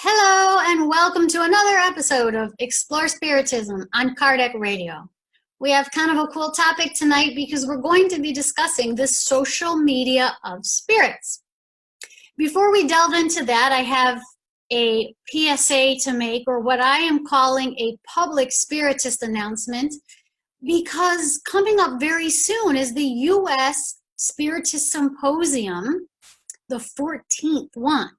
Hello and welcome to another episode of Explore Spiritism on Kardec Radio. We have kind of a cool topic tonight because we're going to be discussing the social media of spirits. Before we delve into that, I have a PSA to make, or what I am calling a public spiritist announcement, because coming up very soon is the U.S. Spiritist Symposium, the 14th one.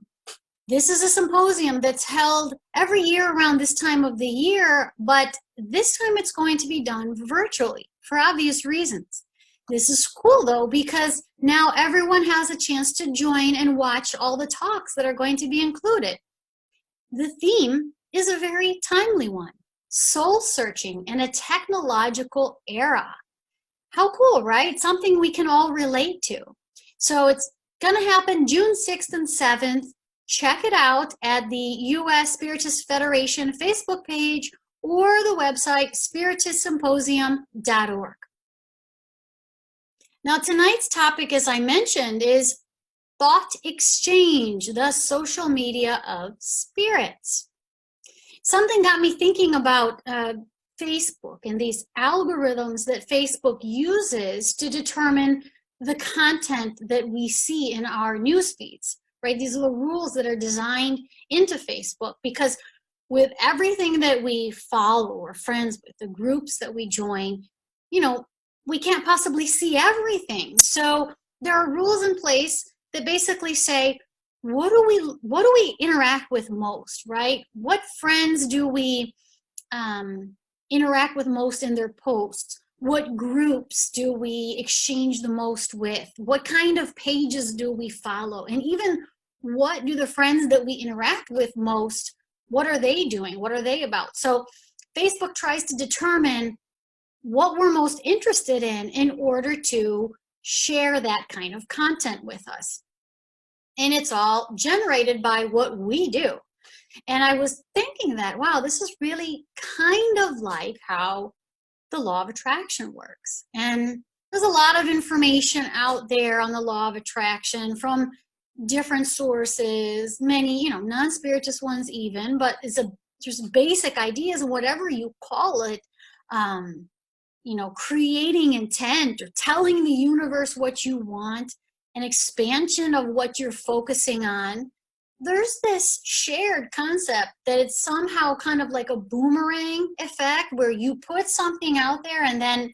This is a symposium that's held every year around this time of the year, but this time it's going to be done virtually for obvious reasons. This is cool though, because now everyone has a chance to join and watch all the talks that are going to be included. The theme is a very timely one: soul searching in a technological era. How cool, right? Something we can all relate to. So it's going to happen June 6th and 7th. Check it out at the U.S. Spiritist Federation Facebook page or the website spiritistsymposium.org. Now, tonight's topic, as I mentioned, is thought exchange, the social media of spirits. Something got me thinking about Facebook and these algorithms that Facebook uses to determine the content that we see in our news feeds. Right? These are the rules that are designed into Facebook, because with everything that we follow or friends with, the groups that we join, we can't possibly see everything. So there are rules in place that basically say, what do we interact with most, right? What friends do we interact with most in their posts? What groups do we exchange the most with? What kind of pages do we follow? And even what do the friends that we interact with most, what are they doing? What are they about? So Facebook tries to determine what we're most interested in order to share that kind of content with us. And it's all generated by what we do. And I was thinking that, wow, this is really kind of like how the law of attraction works. And there's a lot of information out there on the law of attraction from different sources, many, non-spiritist ones even, but it's just basic ideas, and whatever you call it, creating intent or telling the universe what you want, an expansion of what you're focusing on. There's this shared concept that it's somehow kind of like a boomerang effect, where you put something out there and then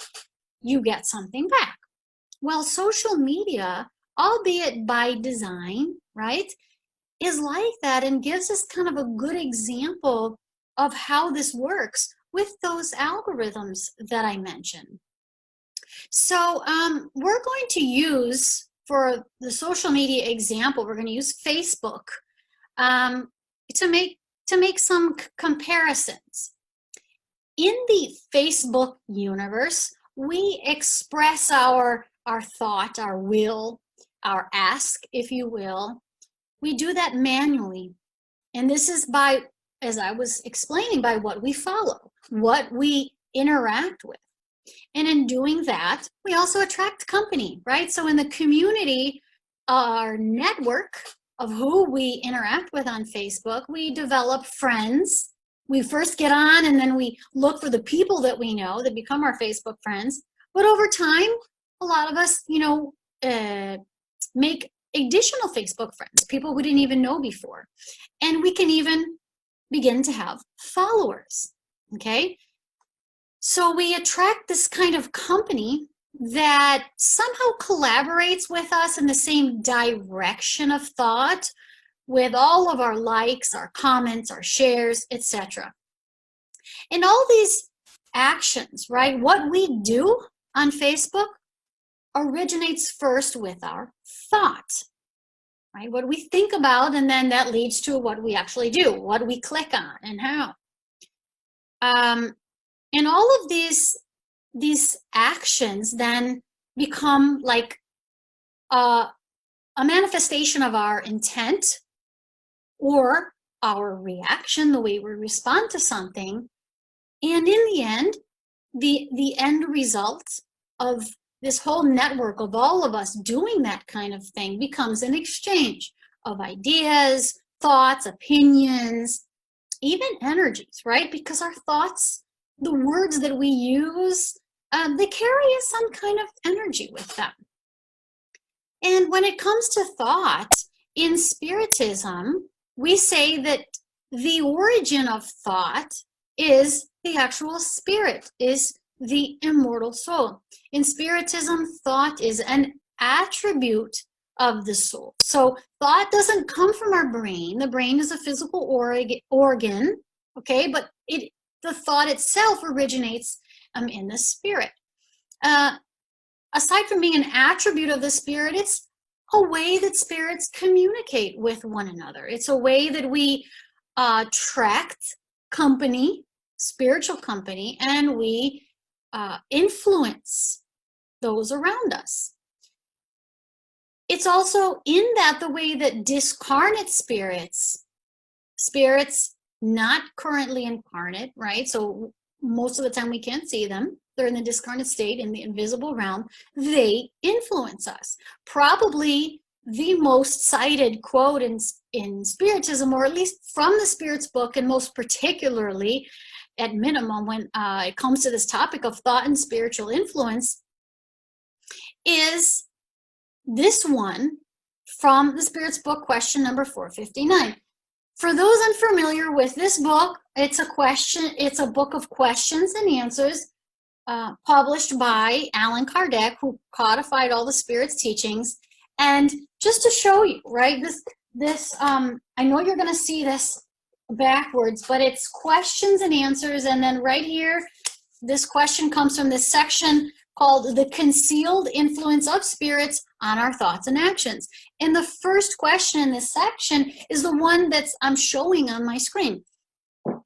you get something back. Well, social media, albeit by design, right, is like that, and gives us kind of a good example of how this works with those algorithms that I mentioned. So we're going to use, for the social media example, we're going to use Facebook to make some comparisons. In the Facebook universe, we express our thought, our will, our ask, if you will. We do that manually. And this is by, as I was explaining, by what we follow, what we interact with. And in doing that, we also attract company, right? So in the community, our network of who we interact with on Facebook, we develop friends. We first get on, and then we look for the people that we know that become our Facebook friends. But over time, a lot of us, make additional Facebook friends, people we didn't even know before. And we can even begin to have followers, okay? So we attract this kind of company that somehow collaborates with us in the same direction of thought, with all of our likes, our comments, our shares, etc. And all these actions, right, what we do on Facebook originates first with our thought, right? What we think about, and then that leads to what we actually do, what we click on and how. And all of these actions then become like a manifestation of our intent or our reaction, the way we respond to something. And in the end, the end result of this whole network of all of us doing that kind of thing becomes an exchange of ideas, thoughts, opinions, even energies, right? Because our thoughts, the words that we use, they carry some kind of energy with them. And when it comes to thought, in Spiritism, we say that the origin of thought is the actual spirit, is the immortal soul. In Spiritism, thought is an attribute of the soul. So thought doesn't come from our brain. The brain is a physical organ, okay? But the thought itself originates in the spirit. Aside from being an attribute of the spirit, it's a way that spirits communicate with one another. It's a way that we attract company, spiritual company, and we influence those around us. It's also in that the way that discarnate spirits not currently incarnate, right? So most of the time we can't see them. They're in the discarnate state, in the invisible realm. They influence us. Probably the most cited quote in Spiritism, or at least from the Spirit's book, and most particularly at minimum when it comes to this topic of thought and spiritual influence, is this one from the Spirit's book, question number 459. For those unfamiliar with this book, it's a book of questions and answers published by Allan Kardec, who codified all the Spirit's teachings. And just to show you, right, this I know you're going to see this backwards, but it's questions and answers. And then right here, this question comes from this section called The Concealed Influence of Spirits on Our Thoughts and Actions. And the first question in this section is the one I'm showing on my screen.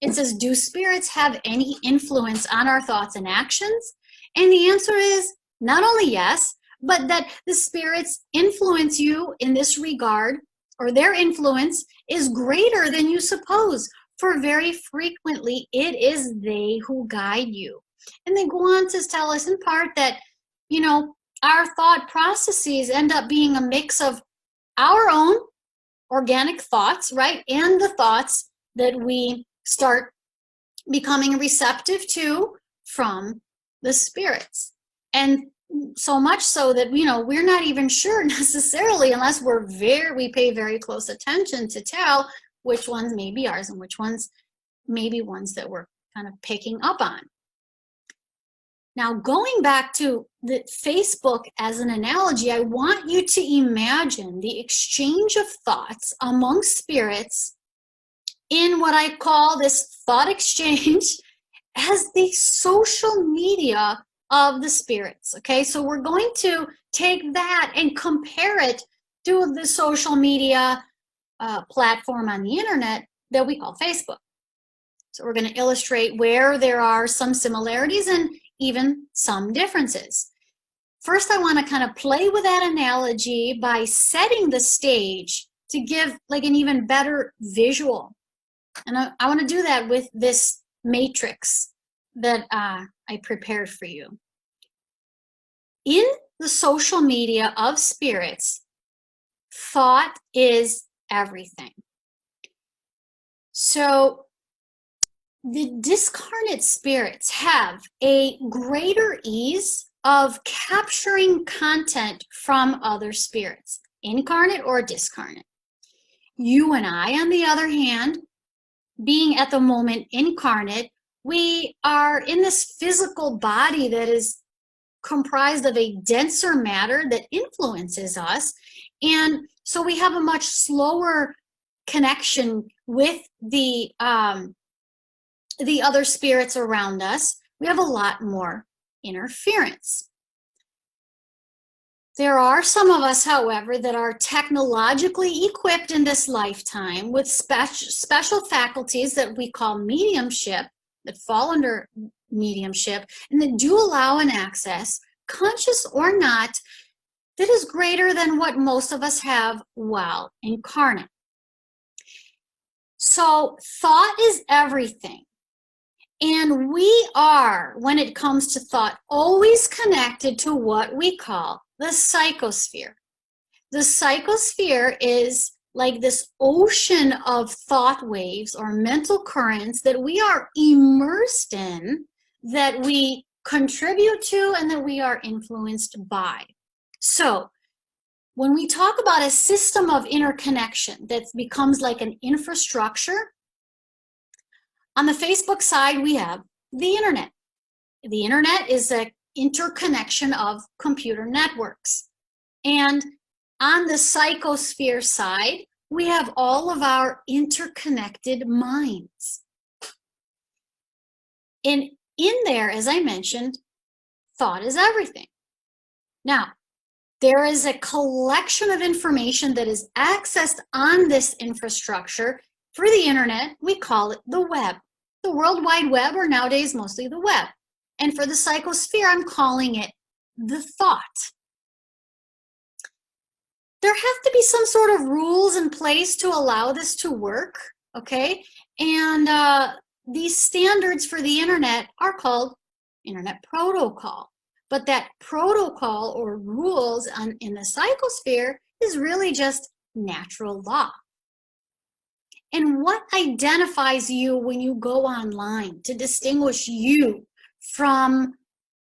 It says, do spirits have any influence on our thoughts and actions? And the answer is not only yes, but that the spirits influence you in this regard, or their influence is greater than you suppose, for very frequently it is they who guide you. And they go on to tell us in part that, our thought processes end up being a mix of our own organic thoughts, right? And the thoughts that we start becoming receptive to from the spirits. And so much so that, we're not even sure necessarily, unless we pay very close attention to tell which ones may be ours and which ones may be ones that we're kind of picking up on. Now, going back to the Facebook as an analogy, I want you to imagine the exchange of thoughts among spirits in what I call this thought exchange as the social media of the spirits, okay? So we're going to take that and compare it to the social media platform on the internet that we call Facebook. So we're going to illustrate where there are some similarities and even some differences. First, I want to kind of play with that analogy by setting the stage to give like an even better visual. And I want to do that with this matrix that I prepared for you. In the social media of spirits, thought is everything. So the discarnate spirits have a greater ease of capturing content from other spirits, incarnate or discarnate. You and I, on the other hand, being at the moment incarnate, we are in this physical body that is comprised of a denser matter that influences us. And so we have a much slower connection with the other spirits around us. We have a lot more interference. There are some of us, however, that are technologically equipped in this lifetime with special faculties that we call mediumship, that fall under mediumship, and that do allow an access, conscious or not, that is greater than what most of us have while incarnate. So thought is everything. And we are, when it comes to thought, always connected to what we call the psychosphere. The psychosphere is like this ocean of thought waves or mental currents that we are immersed in, that we contribute to, and that we are influenced by. So when we talk about a system of interconnection that becomes like an infrastructure, on the Facebook side, we have the internet. The internet is an interconnection of computer networks. And on the psychosphere side, we have all of our interconnected minds. And in there, as I mentioned, thought is everything. Now, there is a collection of information that is accessed on this infrastructure. For the internet, we call it the web. The World Wide Web, or nowadays mostly the web. And for the psychosphere, I'm calling it the thought. There have to be some sort of rules in place to allow this to work, okay? And these standards for the internet are called internet protocol. But that protocol or rules in the psychosphere is really just natural law. And what identifies you when you go online to distinguish you from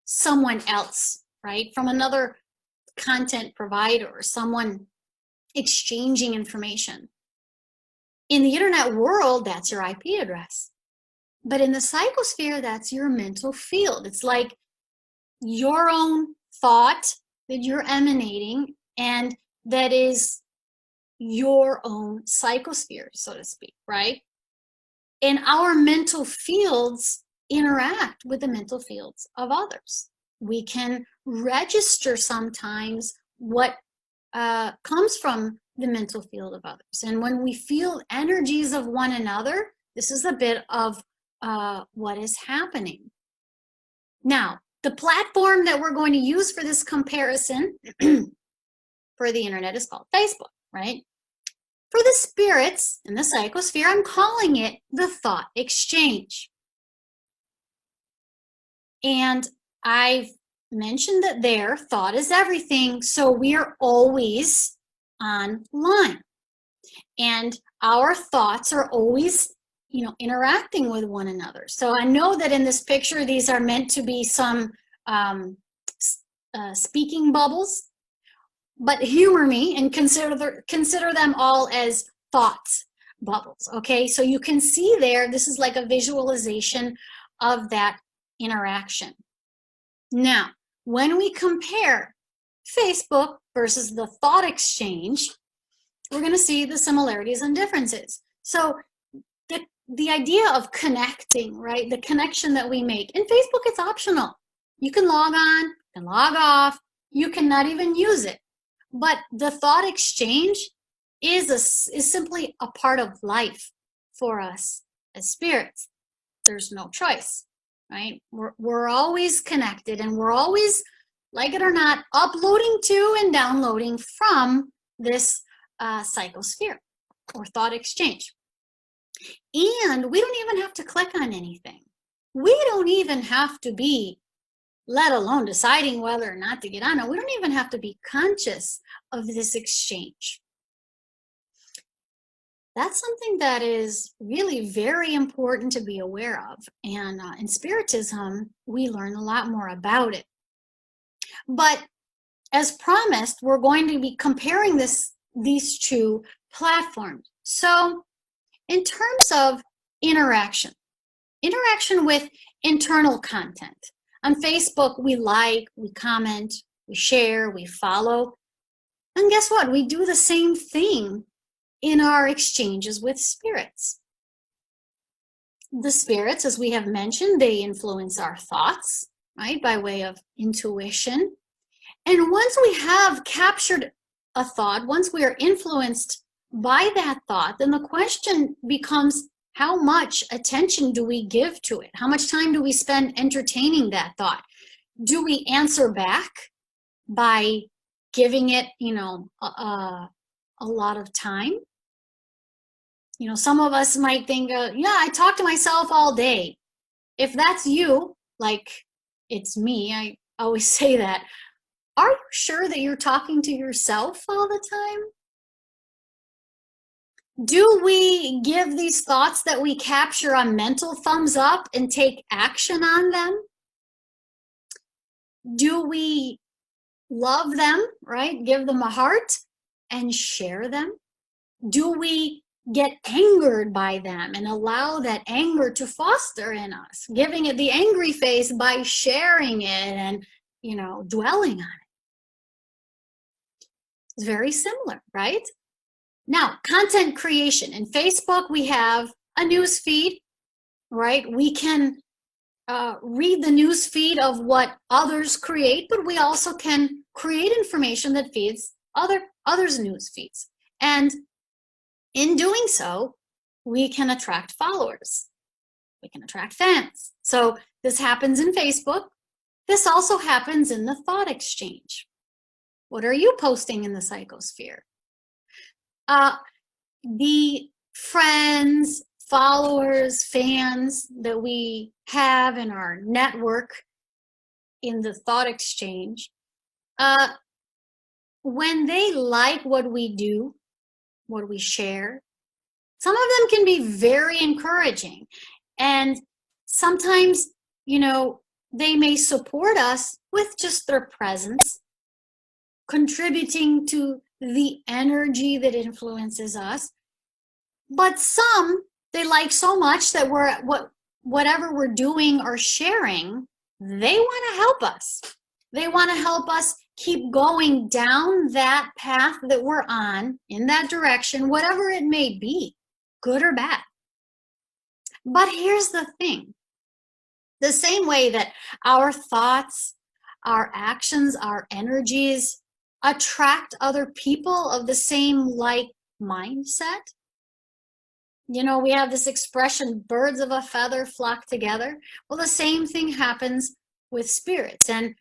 someone else, right? From another content provider or someone exchanging information. In the internet world, that's your IP address. But in the psychosphere, that's your mental field. It's like your own thought that you're emanating, and that is your own psychosphere, so to speak, right? And our mental fields interact with the mental fields of others. We can register sometimes what comes from the mental field of others. And when we feel energies of one another, this is a bit of what is happening. Now, the platform that we're going to use for this comparison for the internet is called Facebook, right? For the spirits in the psychosphere, I'm calling it the thought exchange. And I've mentioned that their thought is everything, so we are always online. And our thoughts are always, interacting with one another. So I know that in this picture, these are meant to be some speaking bubbles, but humor me and consider them all as thoughts bubbles, okay? So you can see there, this is like a visualization of that interaction. Now, when we compare Facebook versus the thought exchange, we're going to see the similarities and differences. So the idea of connecting, right? The connection that we make. In Facebook, it's optional. You can log on, you can log off, you cannot even use it. But the thought exchange is simply a part of life for us as spirits. There's no choice, right? We're always connected, and we're always, like it or not, uploading to and downloading from this psychosphere or thought exchange. And we don't even have to click on anything. We don't even have to be, let alone deciding whether or not to get on it. We don't even have to be conscious of this exchange. That's something that is really very important to be aware of. And in Spiritism, we learn a lot more about it. But as promised, we're going to be comparing these two platforms. So in terms of interaction with internal content. On Facebook, we like, we comment, we share, we follow. And guess what? We do the same thing in our exchanges with spirits. The spirits, as we have mentioned, they influence our thoughts, right, by way of intuition. And once we have captured a thought, once we are influenced by that thought, then the question becomes, how much attention do we give to it? How much time do we spend entertaining that thought? Do we answer back by giving it, a lot of time? Some of us might think, yeah, I talk to myself all day. If that's you, like it's me, I always say that. Are you sure that you're talking to yourself all the time? Do we give these thoughts that we capture a mental thumbs up and take action on them? Do we love them, right? Give them a heart and share them? Do we get angered by them and allow that anger to foster in us, giving it the angry face by sharing it and, dwelling on it? It's very similar, right? Now, content creation. In Facebook, we have a news feed, right? We can read the news feed of what others create, but we also can create information that feeds others' news feeds. And in doing so, we can attract followers. We can attract fans. So this happens in Facebook. This also happens in the thought exchange. What are you posting in the psychosphere? The friends, followers, fans that we have in our network in the thought exchange, when they like what we do, what we share, some of them can be very encouraging. And sometimes, they may support us with just their presence, contributing to the energy that influences us. But some, they like so much that whatever we're doing or sharing, they want to help us. They want to help us keep going down that path that we're on, in that direction, whatever it may be, good or bad. But here's the thing. The same way that our thoughts, our actions, our energies attract other people of the same like mindset. We have this expression, birds of a feather flock together. Well, the same thing happens with spirits. And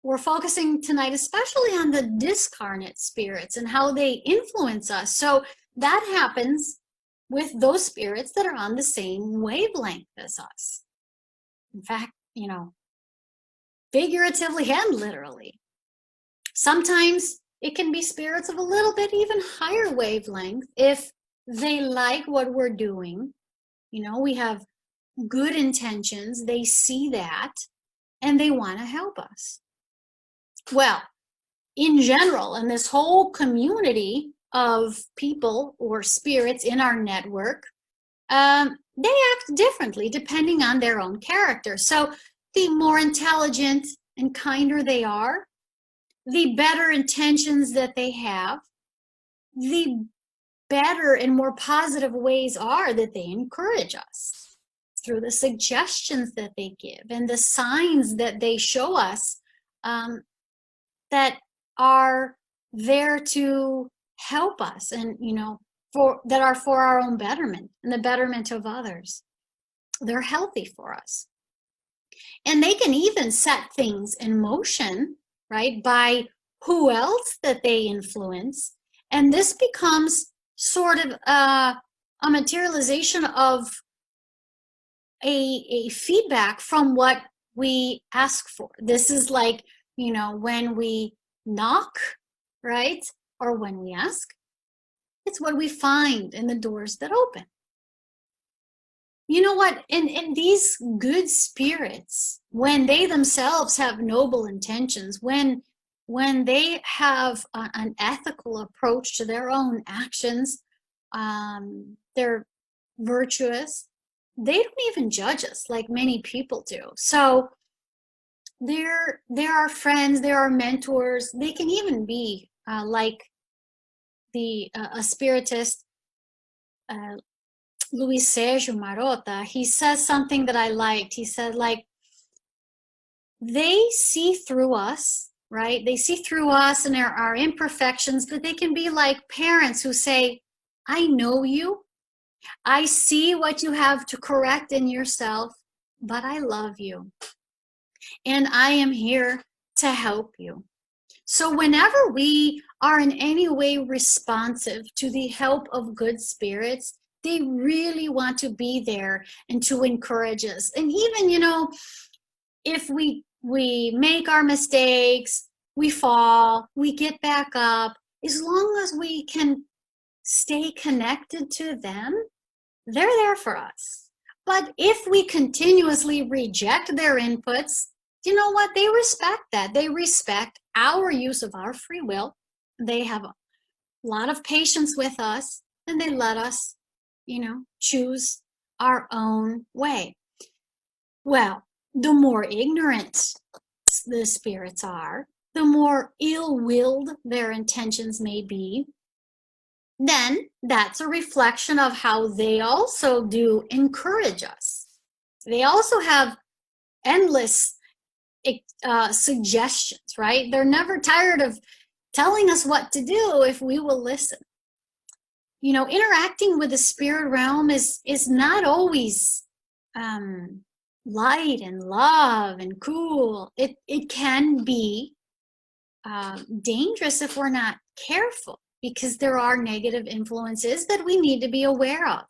we're focusing tonight especially on the discarnate spirits and how they influence us. So that happens with those spirits that are on the same wavelength as us. In fact, figuratively and literally. Sometimes it can be spirits of a little bit even higher wavelength if they like what we're doing. We have good intentions. They see that and they want to help us. Well, in general, in this whole community of people or spirits in our network, they act differently depending on their own character. So the more intelligent and kinder they are, the better intentions that they have, the better and more positive ways are that they encourage us through the suggestions that they give and the signs that they show us that are there to help us and, that are for our own betterment and the betterment of others. They're healthy for us. And they can even set things in motion, right, by who else that they influence. And this becomes sort of a materialization of a feedback from what we ask for. This is like, when we knock, right, or when we ask, it's what we find in the doors that open. You know what? In these good spirits, when they themselves have noble intentions, when they have an ethical approach to their own actions, they're virtuous, they don't even judge us like many people do. So there are friends, there are mentors. They can even be like a spiritist, Luis Sergio Marota. He says something that I liked. He said, like, they see through us, right? They see through us and our imperfections, but they can be like parents who say, I know you. I see what you have to correct in yourself, but I love you. And I am here to help you. So whenever we are in any way responsive to the help of good spirits, they really want to be there and to encourage us. And even, if we make our mistakes, we fall, we get back up, as long as we can stay connected to them, they're there for us. But if we continuously reject their inputs, you know what? They respect that. They respect our use of our free will. They have a lot of patience with us, and they let us, choose our own way. Well, the more ignorant the spirits are, the more ill-willed their intentions may be, then that's a reflection of how they also do encourage us. They also have endless suggestions, right? They're never tired of telling us what to do if we will listen. Interacting with the spirit realm is not always light and love and cool. It can be dangerous if we're not careful, because there are negative influences that we need to be aware of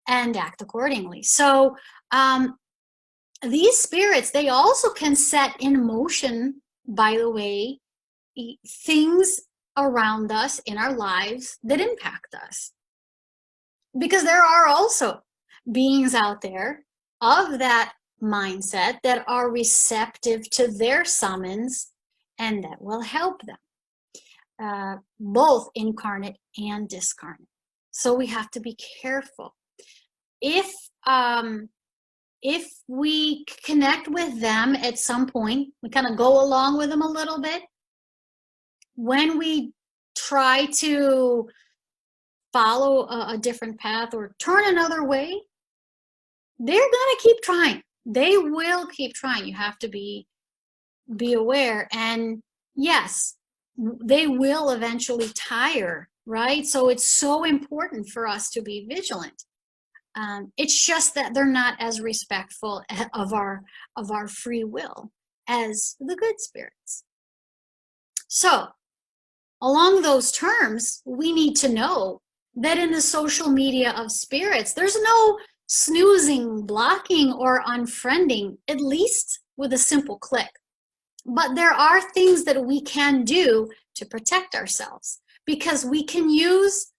and act accordingly. So these spirits, they also can set in motion, by the way, things around us in our lives that impact us. Because there are also beings out there of that mindset that are receptive to their summons and that will help them, both incarnate and discarnate. So we have to be careful. If we connect with them at some point, we kind of go along with them a little bit. When we try to follow a different path or turn another way, they're going to keep trying. They will keep trying. You have to be aware. And yes, they will eventually tire, right? So it's so important for us to be vigilant. It's just that they're not as respectful of our free will as the good spirits. So along those terms, we need to know that in the social media of spirits, there's no snoozing, blocking, or unfriending, at least with a simple click. But there are things that we can do to protect ourselves, because we can use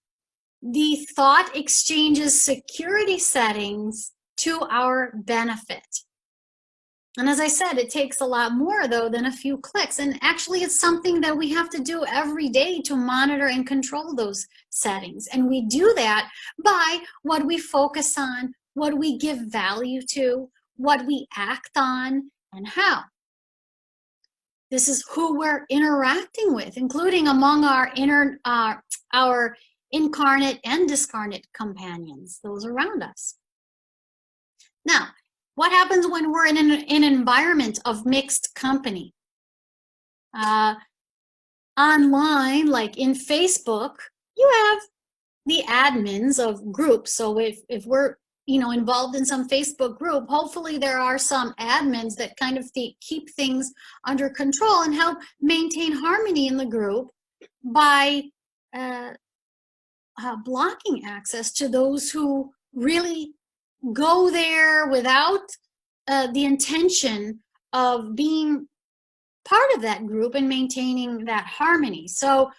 the thought exchange's security settings to our benefit. And as I said, it takes a lot more, though, than a few clicks. And actually, it's something that we have to do every day to monitor and control those settings. And we do that by what we focus on, what we give value to, what we act on, and how. This is who we're interacting with, including among our incarnate and discarnate companions, those around us. Now, what happens when we're in an environment of mixed company? Online, like in Facebook, you have the admins of groups. So if we're involved in some Facebook group, hopefully there are some admins that kind of keep things under control and help maintain harmony in the group by blocking access to those who really go there without the intention of being part of that group and maintaining that harmony. So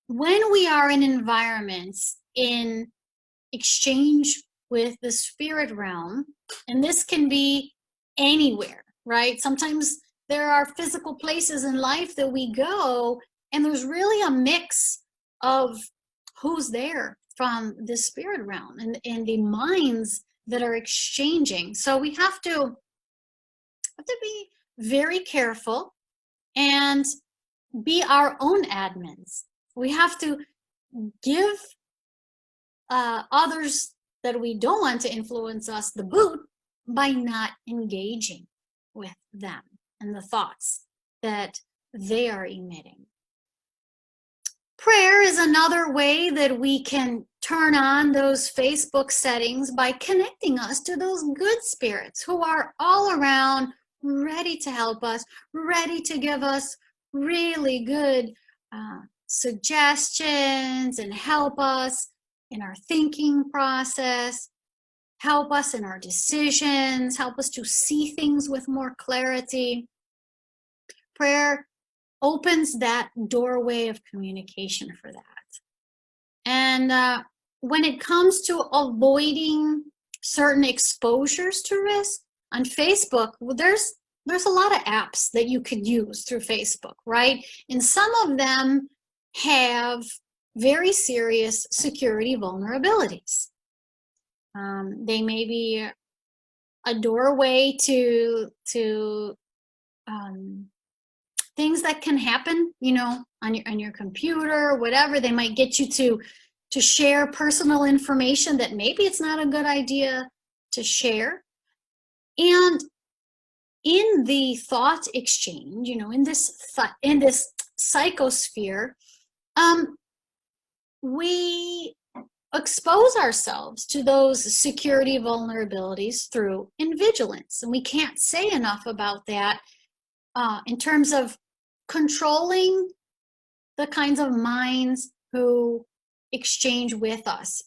when we are in environments in exchange with the spirit realm, and this can be anywhere, right? Sometimes there are physical places in life that we go, and there's really a mix of who's there from the spirit realm and the minds that are exchanging. So we have to be very careful and be our own admins. We have to give others that we don't want to influence us the boot by not engaging with them and the thoughts that they are emitting. Prayer is another way that we can turn on those Facebook settings by connecting us to those good spirits who are all around, ready to help us, ready to give us really good suggestions and help us in our thinking process, help us in our decisions, help us to see things with more clarity. Prayer opens that doorway of communication for that. And when it comes to avoiding certain exposures to risk on Facebook, well, there's a lot of apps that you could use through Facebook, right? And some of them have very serious security vulnerabilities. They may be a doorway to things that can happen, you know, on your computer, whatever. They might get you to share personal information that maybe it's not a good idea to share. And in the thought exchange, you know, in this psychosphere, we expose ourselves to those security vulnerabilities through invigilance. And we can't say enough about that in terms of controlling the kinds of minds who exchange with us.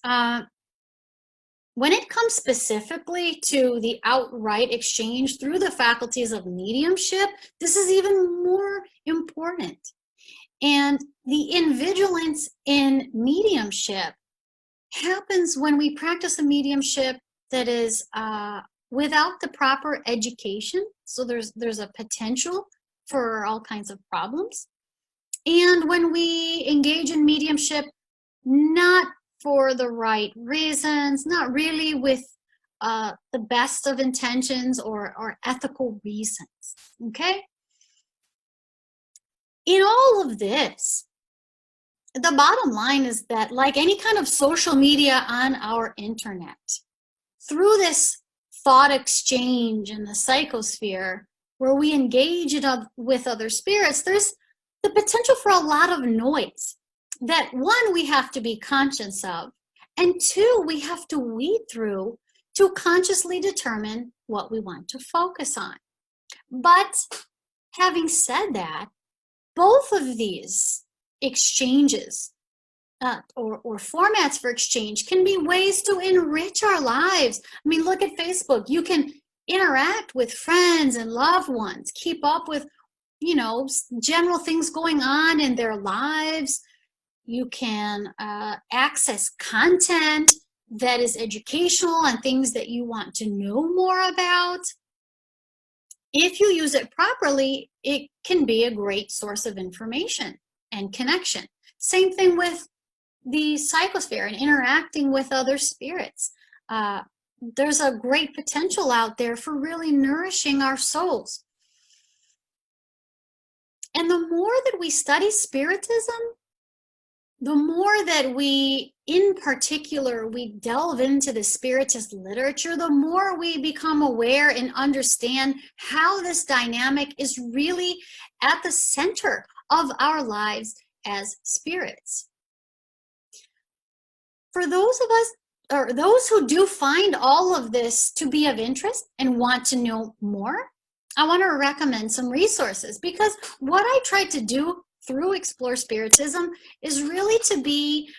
When it comes specifically to the outright exchange through the faculties of mediumship, this is even more important. And the invigilance in mediumship happens when we practice a mediumship that is without the proper education. So there's a potential for all kinds of problems. And when we engage in mediumship, not for the right reasons, not really with the best of intentions or ethical reasons, okay? In all of this, the bottom line is that, like any kind of social media on our internet, through this thought exchange in the psychosphere, where we engage with other spirits, there's the potential for a lot of noise that, one, we have to be conscious of, and two, we have to weed through to consciously determine what we want to focus on. But having said that, both of these exchanges or formats for exchange can be ways to enrich our lives. I mean, look at Facebook. You can interact with friends and loved ones, keep up with, you know, general things going on in their lives. You can access content that is educational and things that you want to know more about. If you use it properly, it can be a great source of information and connection. Same thing with the psychosphere and interacting with other spirits. There's a great potential out there for really nourishing our souls. And the more that we study Spiritism, the more that we, in particular, we delve into the Spiritist literature, the more we become aware and understand how this dynamic is really at the center of our lives as spirits. For those of us, or those who do find all of this to be of interest and want to know more, I want to recommend some resources, because what I tried to do through Explore Spiritism is really to be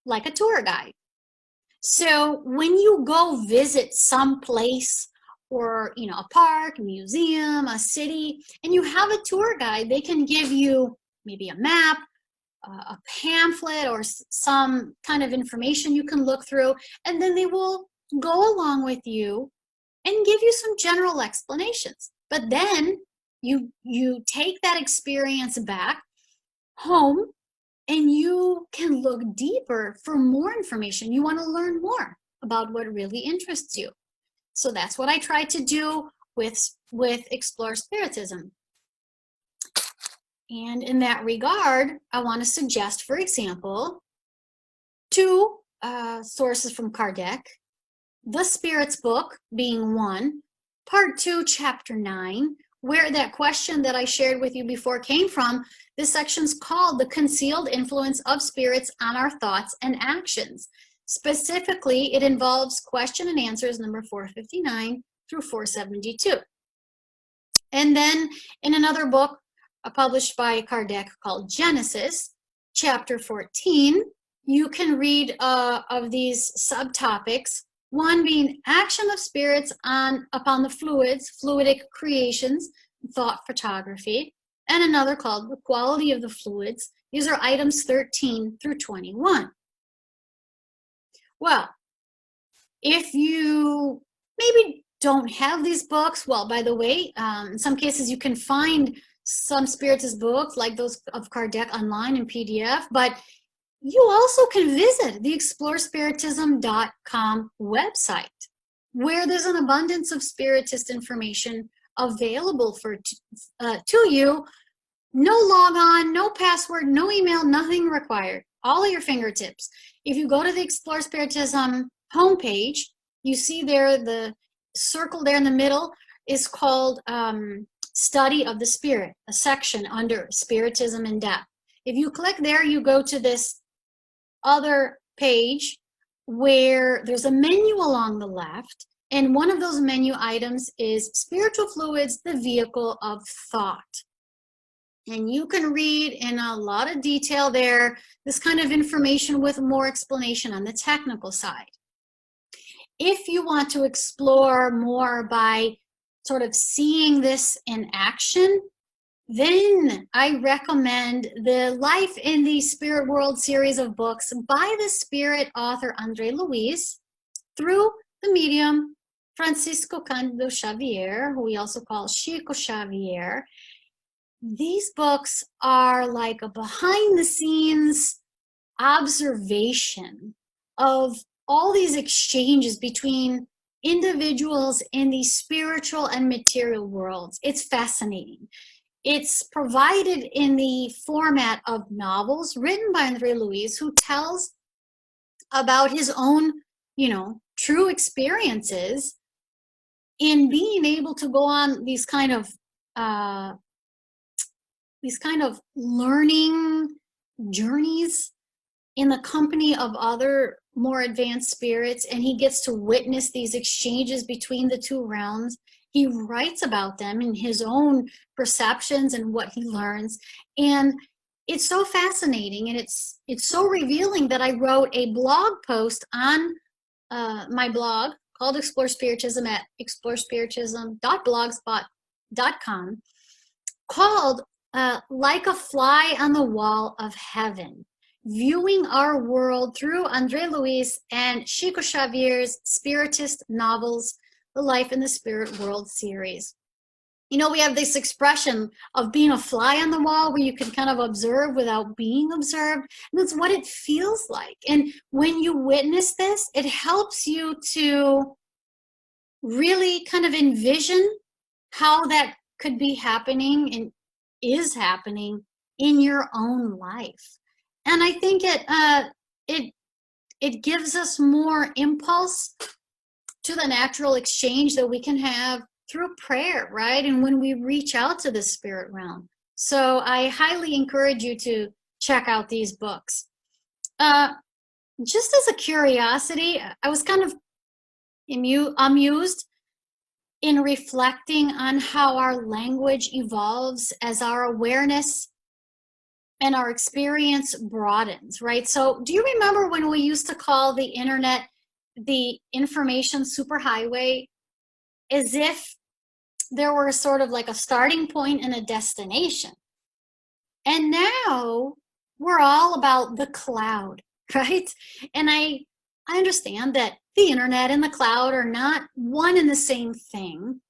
like a tour guide. So when you go visit some place, or, you know, a park, a museum, a city, and you have a tour guide, they can give you maybe a map, a pamphlet, or some kind of information you can look through, and then they will go along with you and give you some general explanations. But then you take that experience back home and you can look deeper for more information. You want to learn more about what really interests you. So that's what I try to do with Explore Spiritism. And in that regard, I want to suggest, for example, two sources from Kardec. The Spirits book being one, part 2, chapter 9, where that question that I shared with you before came from. This section's called The Concealed Influence of Spirits on Our Thoughts and Actions. Specifically, it involves question and answers number 459 through 472. And then in another book published by Kardec called Genesis, chapter 14, you can read of these subtopics. One being action of spirits upon the fluidic creations, thought photography, and another called the quality of the fluids. These are items 13 through 21. Well, if you maybe don't have these books, well, by the way, in some cases you can find some Spiritist books like those of Kardec online in PDF, but you also can visit the explorespiritism.com website, where there's an abundance of Spiritist information available to you. No logon, no password, no email, nothing required. All at your fingertips. If you go to the Explore Spiritism homepage, you see there the circle there in the middle is called Study of the Spirit, a section under Spiritism in Depth. If you click there, you go to this other page where there's a menu along the left, and one of those menu items is Spiritual Fluids, the Vehicle of Thought. And you can read in a lot of detail there this kind of information with more explanation on the technical side. If you want to explore more by sort of seeing this in action, then I recommend the Life in the Spirit World series of books by the Spirit author Andre Luis through the medium Francisco Cândido Xavier, who we also call Chico Xavier. These books are like a behind-the-scenes observation of all these exchanges between individuals in the spiritual and material worlds. It's fascinating. It's provided in the format of novels written by Andre Luis, who tells about his own, true experiences in being able to go on these kind of learning journeys in the company of other more advanced spirits, and he gets to witness these exchanges between the two realms. He writes about them in his own perceptions and what he learns, and it's so fascinating, and it's so revealing that I wrote a blog post on my blog called Explore Spiritism at explorespiritism.blogspot.com, called Like a Fly on the Wall of Heaven, viewing our world through Andre Luis and Chico Xavier's Spiritist novels, the Life in the Spirit World series. We have this expression of being a fly on the wall where you can kind of observe without being observed. And that's what it feels like. And when you witness this, it helps you to really kind of envision how that could be happening and is happening in your own life. And I think it gives us more impulse to the natural exchange that we can have through prayer, right? And when we reach out to the spirit realm. So I highly encourage you to check out these books. Just as a curiosity, I was kind of amused in reflecting on how our language evolves as our awareness and our experience broadens, right? So do you remember when we used to call the internet the information superhighway, as if there were sort of like a starting point and a destination? And now we're all about the cloud, right? And I understand that the internet and the cloud are not one and the same thing,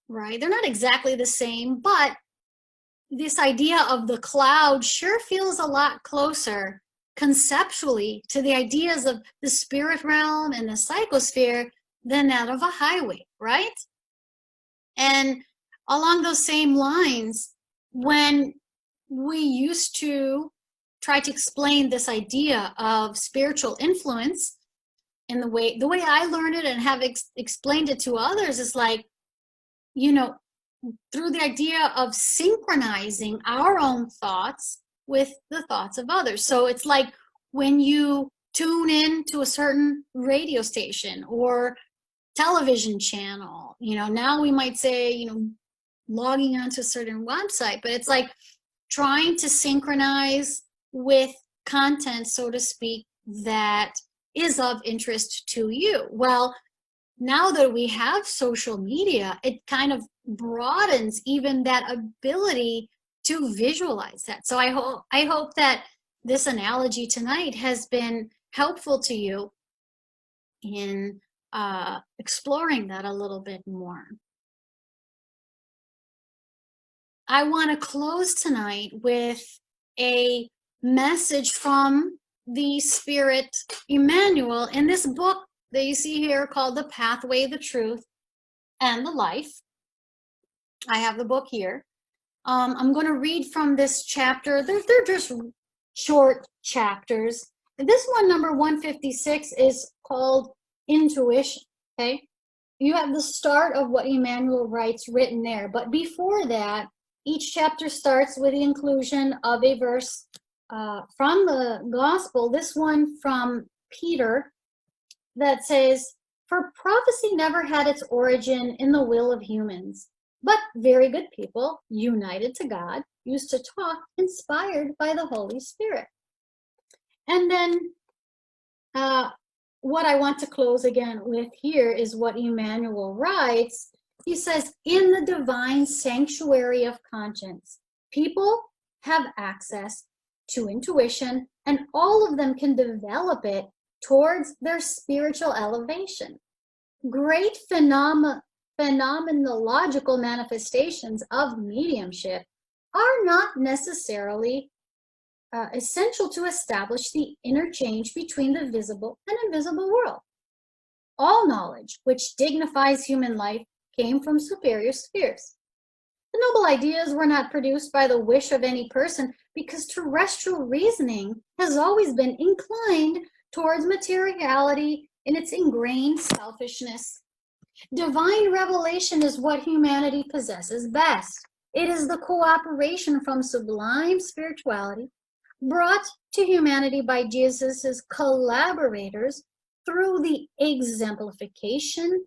right? They're not exactly the same, but this idea of the cloud sure feels a lot closer conceptually to the ideas of the spirit realm and the psychosphere than that of a highway, right? And along those same lines, when we used to try to explain this idea of spiritual influence in the way I learned it and have explained it to others, is like, through the idea of synchronizing our own thoughts with the thoughts of others. So it's like when you tune in to a certain radio station or television channel, now we might say, logging onto a certain website, but it's like trying to synchronize with content, so to speak, that is of interest to you. Well, now that we have social media, it kind of broadens even that ability to visualize that. So I hope that this analogy tonight has been helpful to you in exploring that a little bit more. I want to close tonight with a message from the Spirit Emmanuel in this book that you see here called The Pathway, the Truth, and the Life. I have the book here. I'm going to read from this chapter. They're just short chapters. This one, number 156, is called Intuition. Okay, you have the start of what Emmanuel writes written there. But before that, each chapter starts with the inclusion of a verse from the Gospel. This one from Peter that says, "For prophecy never had its origin in the will of humans, but very good people, united to God, used to talk, inspired by the Holy Spirit." And then what I want to close again with here is what Emmanuel writes. He says, "In the divine sanctuary of conscience, people have access to intuition, and all of them can develop it towards their spiritual elevation. Great phenomenological manifestations of mediumship are not necessarily essential to establish the interchange between the visible and invisible world. All knowledge which dignifies human life came from superior spheres. The noble ideas were not produced by the wish of any person, because terrestrial reasoning has always been inclined towards materiality in its ingrained selfishness. Divine revelation is what humanity possesses best. It is the cooperation from sublime spirituality brought to humanity by Jesus's collaborators through the exemplification,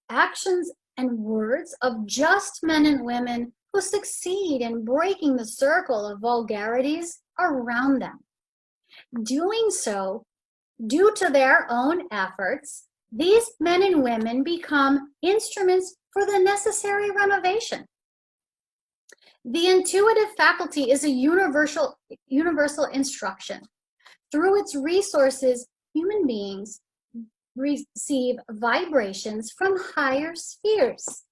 actions, and words of just men and women who succeed in breaking the circle of vulgarities around them. Doing so, due to their own efforts, these men and women become instruments for the necessary renovation. The intuitive faculty is a universal instruction. Through its resources, human beings receive vibrations from higher spheres,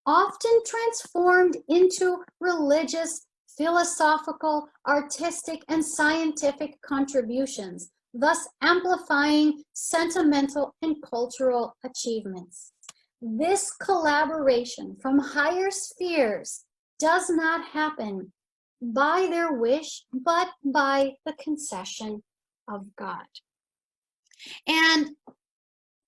often transformed into religious, philosophical, artistic, and scientific contributions, thus amplifying sentimental and cultural achievements. This collaboration from higher spheres does not happen by their wish, but by the concession of God." And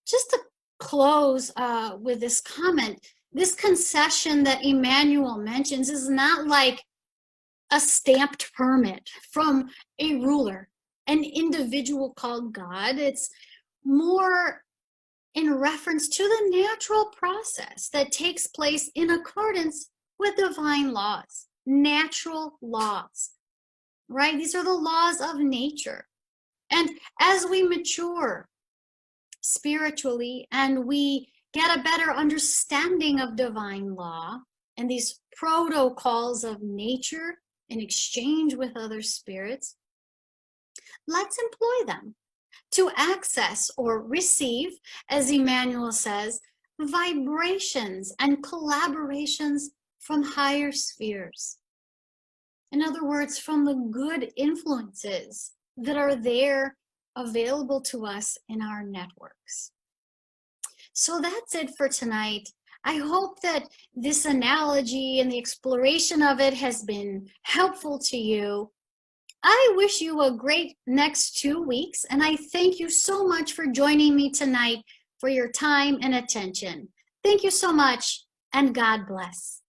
just to close with this comment, this concession that Emmanuel mentions is not like a stamped permit from a ruler, an individual called God. It's more in reference to the natural process that takes place in accordance with divine laws, natural laws, right? These are the laws of nature. And as we mature spiritually and we get a better understanding of divine law and these protocols of nature in exchange with other spirits, let's employ them to access or receive, as Emmanuel says, vibrations and collaborations from higher spheres. In other words, from the good influences that are there available to us in our networks. So that's it for tonight. I hope that this analogy and the exploration of it has been helpful to you. I wish you a great next 2 weeks, and I thank you so much for joining me tonight, for your time and attention. Thank you so much, and God bless.